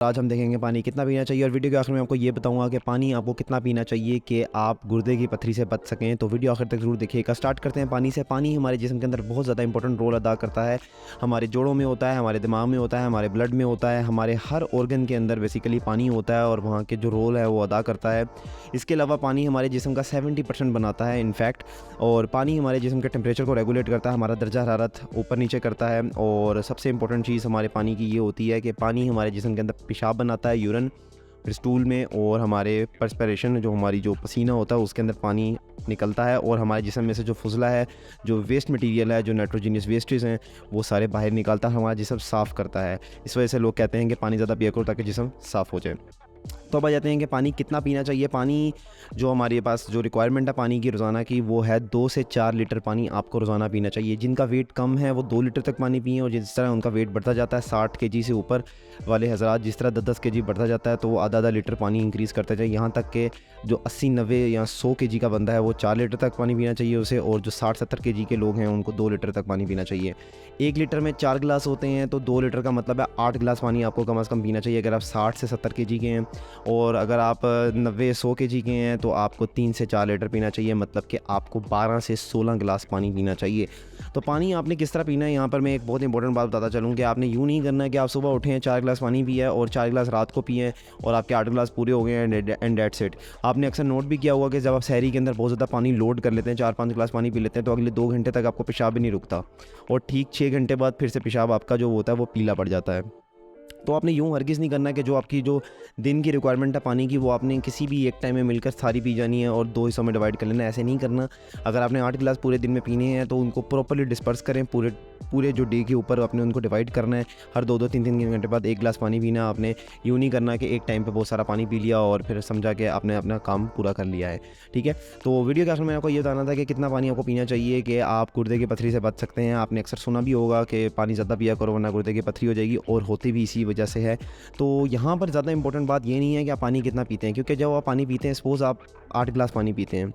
आज हम देखेंगे पानी कितना पीना चाहिए और वीडियो के आखिर में आपको ये बताऊंगा कि पानी आपको कितना पीना चाहिए कि आप गुर्दे की पथरी से बच सकें। तो वीडियो आखिर तक ज़रूर देखिएगा। स्टार्ट करते हैं पानी से। पानी हमारे जिस्म के अंदर बहुत ज़्यादा इंपॉर्टेंट रोल अदा करता है। हमारे जोड़ों में होता है, हमारे दिमाग में होता है, हमारे ब्लड में होता है, हमारे हर ऑर्गन के अंदर बेसिकली पानी होता है और वहाँ के जो रोल है वो अदा करता है। इसके अलावा पानी हमारे जिस्म का 70% बनाता है इनफैक्ट। और पानी हमारे जिस्म के टेम्परेचर को रेगुलेट करता है, हमारा दर्जा हरारत ऊपर नीचे करता है। और सबसे इंपॉर्टेंट चीज़ हमारे पानी की ये होती है कि पानी हमारे जिस्म के अंदर पेशाब बनाता है, यूरिन, फिर स्टूल में, और हमारे पर्सपिरेशन जो हमारी जो पसीना होता है उसके अंदर पानी निकलता है। और हमारे जिस्म में से जो फुजला है, जो वेस्ट मटेरियल है, जो नाइट्रोजीनियस वेस्टेज हैं, वो सारे बाहर निकालता है, हमारा जिस्म साफ़ करता है। इस वजह से लोग कहते हैं कि पानी ज़्यादा पिया करो ताकि जिस्म साफ़ हो जाए। तो अब आ जाते हैं कि पानी कितना पीना चाहिए। पानी जो हमारे पास जो रिक्वायरमेंट है पानी की रोज़ाना की, वो है 2 से 4 लीटर पानी आपको रोज़ाना पीना चाहिए। जिनका वेट कम है वो 2 लीटर तक पानी पिएँ, और जिस तरह उनका वेट बढ़ता जाता है 60 केजी से ऊपर वाले हज़रात जिस तरह 10-10 केजी बढ़ता जाता है तो वो आधा लीटर पानी इंक्रीज़ करते जाए। यहाँ तक कि जो 80-90 या 100 केजी का बंदा है वो 4 लीटर तक पानी पीना चाहिए उसे, और जो 60-70 केजी के लोग हैं उनको 2 लीटर तक पानी पीना चाहिए। 1 लीटर में 4 गिलास होते हैं तो 2 लीटर का मतलब है 8 गिलास पानी आपको कम से कम पीना चाहिए अगर आप 60 से 70 केजी के हैं। और अगर आप 90-100 केजी के हैं तो आपको 3 से 4 लीटर पीना चाहिए, मतलब कि आपको 12 से 16 गिलास पानी पीना चाहिए। तो पानी आपने किस तरह पीना है, यहाँ पर मैं एक बहुत इंपॉर्टेंट बात बताता चलूँ कि आपने यूँ नहीं करना है कि आप सुबह उठे हैं 4 गिलास पानी पिए और 4 गिलास रात को पिए और आपके 8 गिलास पूरे हो गए हैं एंड डेट्स इट। आपने अक्सर नोट भी किया होगा कि जब आप शहरी के अंदर बहुत ज़्यादा पानी लोड कर लेते हैं, 4-5 गिलास पानी पी लेते हैं, तो अगले 2 घंटे तक आपको पेशाब भी नहीं रुकता और ठीक 6 घंटे बाद फिर से पेशाब आपका जो होता है वो पीला पड़ जाता है। तो आपने यूँ हरगिज़ नहीं करना कि जो आपकी जो दिन की रिक्वायरमेंट है पानी की वो आपने किसी भी एक टाइम में मिलकर सारी पी जानी है और 2 हिस्सों में डिवाइड कर लेना, ऐसे नहीं करना। अगर आपने 8 गिलास पूरे दिन में पीने हैं तो उनको प्रॉपर्ली डिस्पर्स करें, पूरे जो डे के ऊपर आपने उनको डिवाइड करना है। हर 2-2, 3-3 घंटे बाद 1 गिलास पानी पीना। आपने यूँ नहीं करना कि एक टाइम पे बहुत सारा पानी पी लिया और फिर समझा कि आपने अपना काम पूरा कर लिया है, ठीक है। तो वीडियो के आखिर में आपको ये बताना था कि कितना पानी आपको पीना चाहिए कि आप गुर्दे की पथरी से बच सकते हैं। आपने अक्सर सुना भी होगा कि पानी ज़्यादा पिया करो वरना गुर्दे की पथरी हो जाएगी, और होती भी इसी वजह से है। तो यहाँ पर ज़्यादा इंपॉर्टेंट बात ये नहीं है कि आप पानी कितना पीते हैं, क्योंकि जब आप पानी पीते हैं, सपोज़ आप 8 गिलास पानी पीते हैं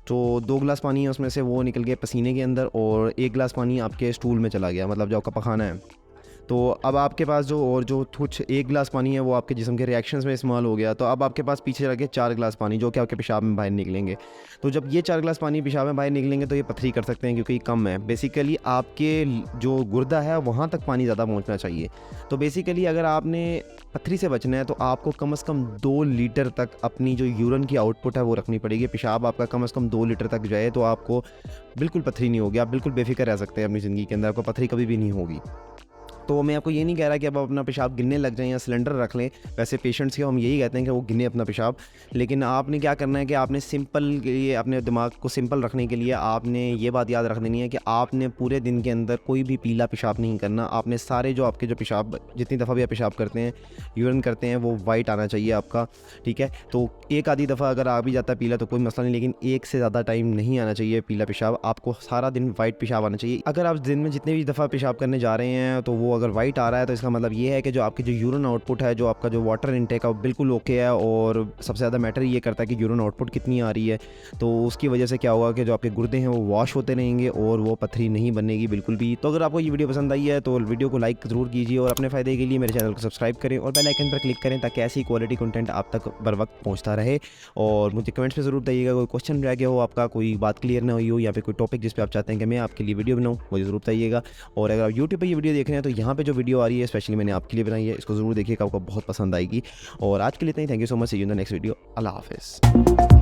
तो 2 गिलास पानी है उसमें से वो निकल गए पसीने के अंदर और 1 गिलास पानी आपके स्टूल में चला गया, मतलब जो आपका पखाना है। तो अब आपके पास जो कुछ 1 गिलास पानी है वो आपके जिस्म के रिएक्शंस में इस्तेमाल हो गया, तो अब आपके पास पीछे चला गया 4 गिलास पानी जो कि आपके पेशाब में बाहर निकलेंगे। तो जब ये 4 गिलास पानी पेशाब में बाहर निकलेंगे तो ये पथरी कर सकते हैं क्योंकि ये कम है। बेसिकली आपके जो गुर्दा है वहाँ तक पानी ज़्यादा पहुँचना चाहिए। तो बेसिकली अगर आपने पथरी से बचना है तो आपको कम से कम 2 लीटर तक अपनी जो यूरिन की आउटपुट है वो रखनी पड़ेगी। पेशाब आपका कम से कम 2 लीटर तक जाए तो आपको बिल्कुल पथरी नहीं होगी, आप बिल्कुल बेफिक्र रह सकते हैं अपनी ज़िंदगी के अंदर, आपको पथरी कभी भी नहीं होगी। तो मैं आपको ये नहीं कह रहा कि अब आप अपना पेशाब गिनने लग जाएँ या सिलेंडर रख लें। वैसे पेशेंट्स के हम यही कहते हैं कि वो गिने अपना पेशाब, लेकिन आपने क्या करना है कि आपने सिंपल के लिए अपने दिमाग को सिंपल रखने के लिए आपने ये बात याद रख देनी है कि आपने पूरे दिन के अंदर कोई भी पीला पेशाब नहीं करना। आपने सारे जो आपके जो पेशाब जितनी दफ़ा भी आप पेशाब करते हैं, यूरिन करते हैं, वो वाइट आना चाहिए आपका, ठीक है। तो एक आधी दफ़ा अगर आ भी जाता है पीला तो कोई मसला नहीं, लेकिन एक से ज़्यादा टाइम नहीं आना चाहिए पीला पेशाब। आपको सारा दिन वाइट पेशाब आना चाहिए। अगर आप दिन में जितने भी दफ़ा पेशाब करने जा रहे हैं तो वो अगर वाइट आ रहा है तो इसका मतलब ये है कि जो आपकी जो यूरिन आउटपुट है, जो आपका जो वाटर इनटेक है वो बिल्कुल ओके है। और सबसे ज़्यादा मैटर ये करता है कि यूरिन आउटपुट कितनी आ रही है। तो उसकी वजह से क्या होगा कि जो आपके गुर्दे हैं वो वॉश होते रहेंगे और वो पथरी नहीं बनेगी बिल्कुल भी। तो अगर आपको ये वीडियो पसंद आई है तो वीडियो को लाइक ज़रूर कीजिए और अपने फ़ायदे के लिए मेरे चैनल को सब्सक्राइब करें और बेल आइकन पर क्लिक करें ताकि ऐसी क्वालिटी कंटेंट आप तक बर वक्त पहुँचता रहे। और मुझे कमेंट्स में ज़रूर बताइएगा कोई क्वेश्चन रह गया हो आपका, कोई बात क्लियर ना हुई हो या फिर कोई टॉपिक जिस पे आप चाहते हैं कि मैं आपके लिए वीडियो बनाऊँ, मुझे ज़रूर बताइएगा। और अगर आप यूट्यूब पे ये वीडियो देख रहे हैं तो यहाँ पे जो वीडियो आ रही है स्पेशली मैंने आपके लिए बनाई है, इसको ज़रूर देखिएगा, आपको बहुत पसंद आएगी। और आज के लिए इतना ही। Thank you so much, see you in the next video. अल्लाह हाफ़िज़।